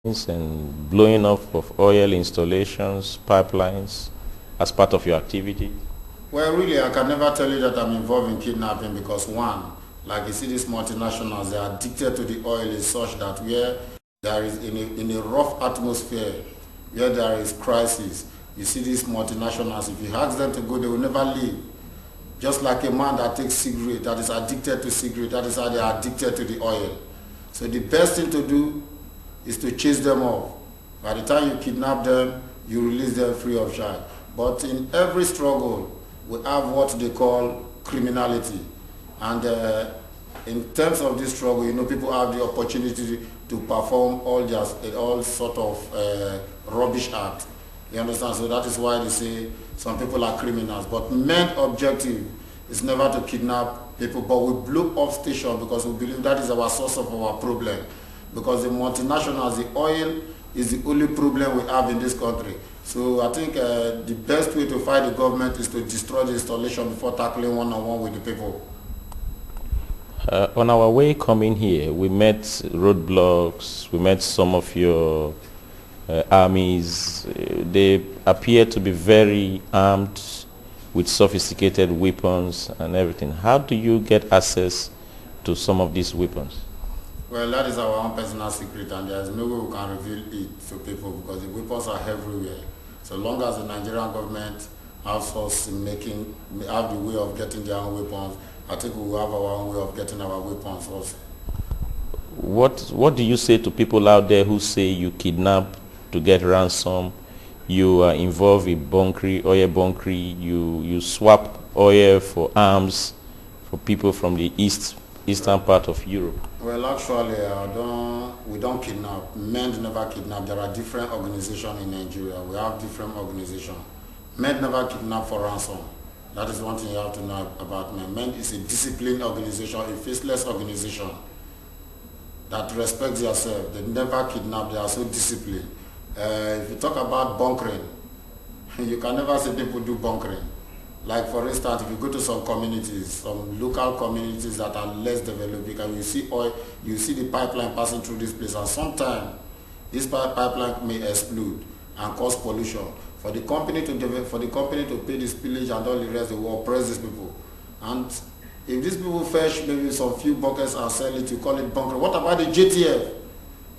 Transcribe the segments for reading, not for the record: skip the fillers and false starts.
and blowing up of oil installations, pipelines as part of your activity? Well, really, I can never tell you that I'm involved in kidnapping because one, like you see these multinationals, they are addicted to the oil in such that where there is in a rough atmosphere, where there is crisis, you see these multinationals, if you ask them to go, they will never leave. Just like a man that takes cigarette, that is addicted to cigarette, that is how they are addicted to the oil. So the best thing to do is to chase them off. By the time you kidnap them, you release them free of charge. But in every struggle, we have what they call criminality. And in terms of this struggle, you know, people have the opportunity to perform all sort of rubbish acts. You understand? So that is why they say some people are criminals. But M.E.N.D objective is never to kidnap people, but we blew up station because we believe that is our source of our problem. Because the multinationals, the oil is the only problem we have in this country. So I think the best way to fight the government is to destroy the installation before tackling one-on-one with the people. On our way coming here, we met roadblocks, we met some of your armies. They appear to be very armed with sophisticated weapons and everything. How do you get access to some of these weapons? Well, that is our own personal secret, and there is no way we can reveal it to people because the weapons are everywhere. So long as the Nigerian government has us have the way of getting their own weapons, I think we will have our own way of getting our weapons also. What do you say to people out there who say you kidnap to get ransom, you are involved in bunkering, oil bunkering, you swap oil for arms for people from the eastern part of Europe? Well, actually, we don't kidnap. M.E.N.D never kidnap. There are different organizations in Nigeria. We have different organizations. M.E.N.D never kidnap for ransom. That is one thing you have to know about M.E.N.D. M.E.N.D is a disciplined organization, a faceless organization that respects yourself. They never kidnap. They are so disciplined. If you talk about bunkering, you can never see people do bunkering. Like for instance, if you go to some communities, some local communities that are less developed, because you see oil, you see the pipeline passing through this place, and sometimes this pipeline may explode and cause pollution. For the company to pay the spillage and all the rest, they will oppress these people. And if these people fetch maybe some few buckets and sell it, you call it bunkering. What about the JTF?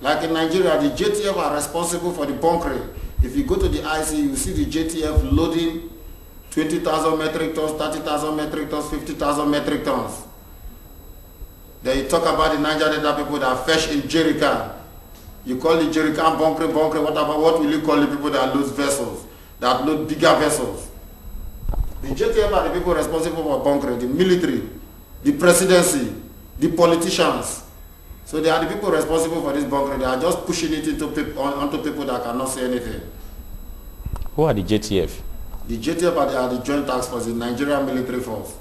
Like in Nigeria, the JTF are responsible for the bunkering. If you go to the IC, you see the JTF loading 20,000 metric tons, 30,000 metric tons, 50,000 metric tons. Then you talk about the Niger Delta people that fetch in jerrycan. You call the jerrycan bunkering. What will you call the people that load vessels, that load bigger vessels? The JTF are the people responsible for bunkering, the military, the presidency, the politicians. So they are the people responsible for this bunkering. They are just pushing it onto people that cannot say anything. Who are the JTF? The JTF are the Joint Task Force, the Nigerian military force.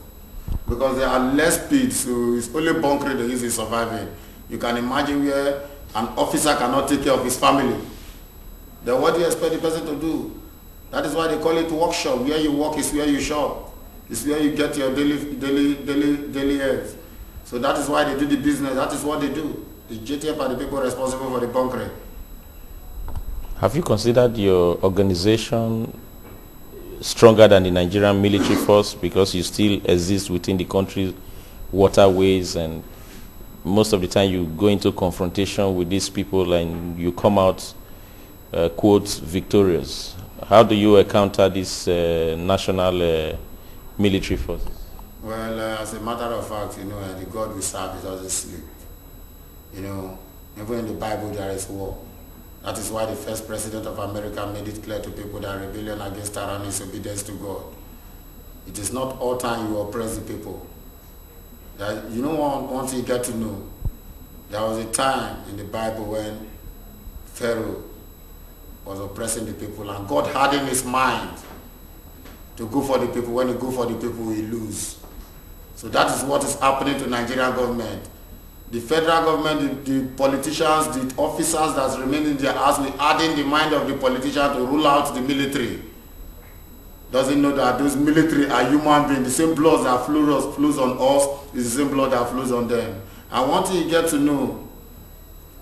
Because they are less paid, so it's only bunkering they use in surviving. You can imagine where an officer cannot take care of his family. Then what do you expect the person to do? That is why they call it workshop. Where you work is where you shop. It's where you get your daily heads. So that is why they do the business. That is what they do. The JTF are the people responsible for the bunkering. Have you considered your organization stronger than the Nigerian military force because you still exist within the country's waterways, and most of the time you go into confrontation with these people and you come out quote victorious? How do you encounter this national military forces? Well, as a matter of fact, you know, the God we serve doesn't sleep. You know, even in the Bible there is war. That is why the first president of America made it clear to people that rebellion against tyranny is obedience to God. It is not all time you oppress the people. That, you know, once you get to know, there was a time in the Bible when Pharaoh was oppressing the people and God had in his mind to go for the people. When he go for the people, he lose. So that is what is happening to Nigerian government. The federal government, the politicians, the officers that remain in their house, we add in the mind of the politician to rule out the military. Doesn't know that those military are human beings. The same blood that flows on us is the same blood that flows on them. And once you get to know,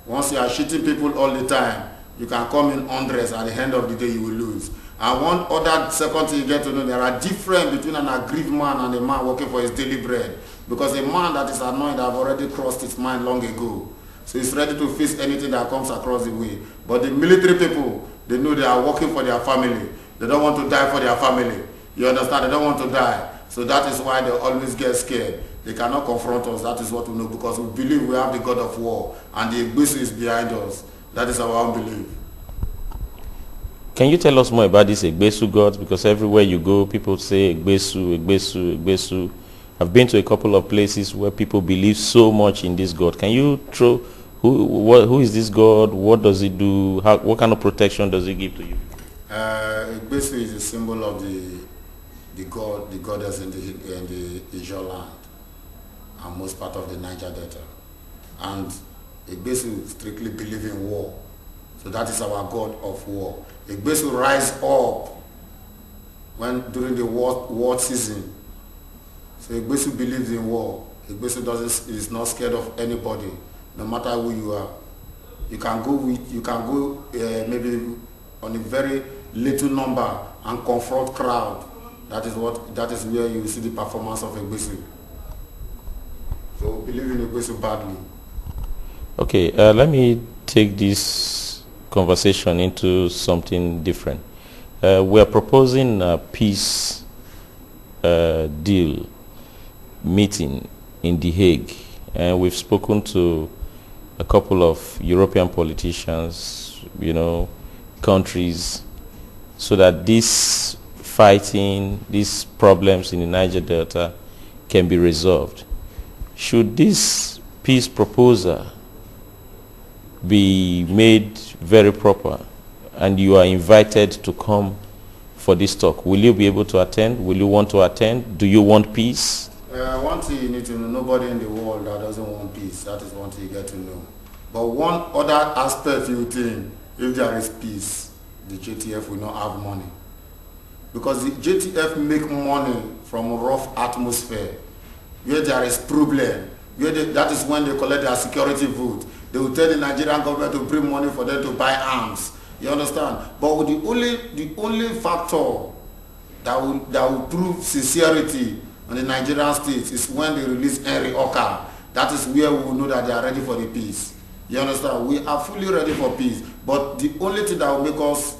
once you are shooting people all the time, you can come in hundreds. At the end of the day, you will lose. And one other second thing you get to know, there are difference between an aggrieved man and a man working for his daily bread. Because a man that is annoyed have already crossed his mind long ago. So he's ready to face anything that comes across the way. But the military people, they know they are working for their family. They don't want to die for their family. You understand? They don't want to die. So that is why they always get scared. They cannot confront us. That is what we know, because we believe we have the God of war and the Igbesu is behind us. That is our own belief. Can you tell us more about this Igbesu gods? Because everywhere you go, people say Igbesu, Igbesu, Igbesu. I've been to a couple of places where people believe so much in this god. Can you throw who is this god? What does it do? What kind of protection does it give to you? Igbesu is a symbol of the goddess in the Ijaw land and most part of the Niger Delta. And Igbesu strictly believe in war. So that is our god of war. Igbesu rise up during the war season. So Igbesu believes in war. Igbesu is not scared of anybody, no matter who you are. You can go maybe on a very little number and confront crowd. That is where you see the performance of Igbesu. So believe in Igbesu badly. Okay, let me take this conversation into something different. We are proposing a peace deal meeting in The Hague, and we've spoken to a couple of European politicians, countries, so that this fighting, these problems in the Niger Delta can be resolved. Should this peace proposal be made very proper and you are invited to come for this talk, will you be able to attend? Will you want to attend? Do you want peace? One thing you need to know, nobody in the world that doesn't want peace. That is one thing you get to know. But one other aspect you think, if there is peace, the JTF will not have money. Because the JTF make money from rough atmosphere. Where there is problem, that is when they collect their security vote. They will tell the Nigerian government to bring money for them to buy arms. You understand? But the only factor that will prove sincerity on the Nigerian state is when they release Henry Oka. That is where we will know that they are ready for the peace. You understand? We are fully ready for peace. But the only thing that will make us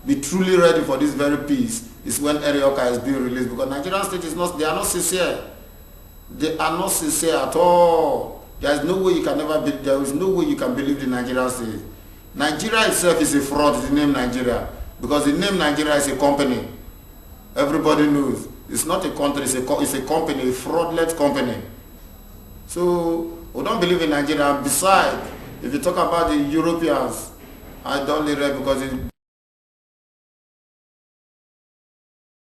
be truly ready for this very peace is when Henry Oka is being released. Because Nigerian state they are not sincere. They are not sincere at all. There is no way you can believe the Nigerian state. Nigeria itself is a fraud, the name Nigeria. Because the name Nigeria is a company. Everybody knows. It's not a country, it's a company, a fraudulent company. So we don't believe in Nigeria. Besides, if you talk about the Europeans, I don't live there because